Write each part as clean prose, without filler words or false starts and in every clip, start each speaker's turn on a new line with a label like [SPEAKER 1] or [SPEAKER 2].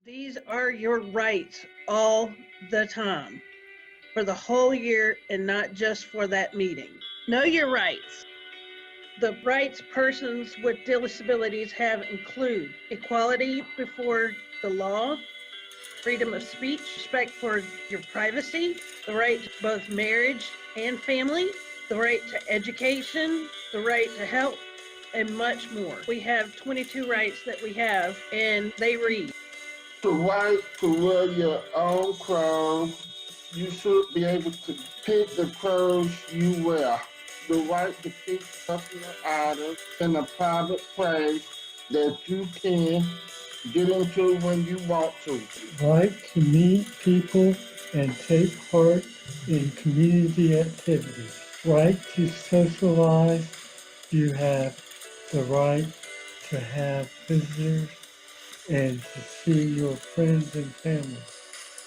[SPEAKER 1] These are your rights all the time, for the whole year and not just for that meeting. Know your rights. The rights persons with disabilities have include equality before the law, freedom of speech, respect for your privacy, the right to both marriage and family, the right to education, the right to health, and much more. We have 22 rights that we have, and they read.
[SPEAKER 2] The right to wear your own clothes. You should be able to pick the clothes you wear. The right to keep personal items in a private place that you can get into when you want to.
[SPEAKER 3] Right to meet people and take part in community activities. Right to socialize. You have the right to have visitors and to see your friends and family,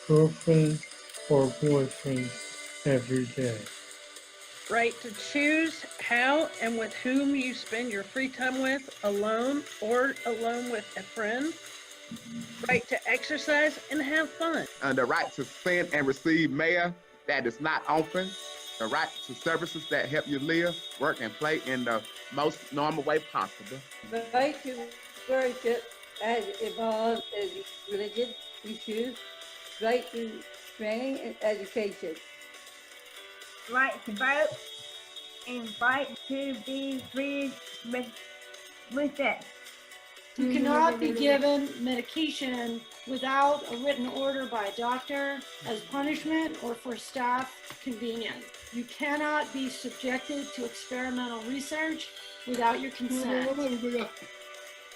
[SPEAKER 3] girlfriends or boyfriends every day.
[SPEAKER 1] Right to choose how and with whom you spend your free time with, alone or alone with a friend. Right to exercise and have fun.
[SPEAKER 4] The right to send and receive mail that is not open. The right to services that help you live, work, and play in the most normal way possible.
[SPEAKER 5] The right to worship as evolved as religion you choose. Right to training and education.
[SPEAKER 6] Right to vote and right to be free with it.
[SPEAKER 7] You cannot be given medication without a written order by a doctor as punishment or for staff convenience. You cannot be subjected to experimental research without your consent.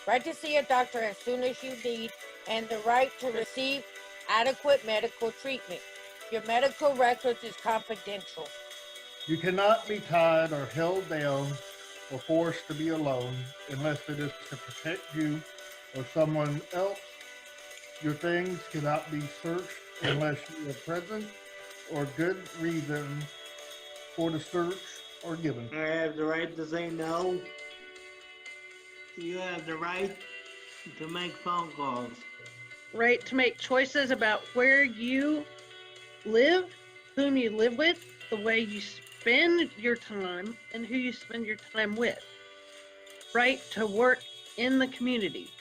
[SPEAKER 8] Right to see a doctor as soon as you need, and the right to receive adequate medical treatment. Your medical records is confidential.
[SPEAKER 9] You cannot be tied or held down or forced to be alone unless it is to protect you or someone else. Your things cannot be searched unless you are present or good reason for the search or given.
[SPEAKER 10] I have the right to say no. You have the right to make phone calls.
[SPEAKER 1] Right to make choices about where you live, whom you live with, the way you spend your time, and who you spend your time with. Right to work in the community.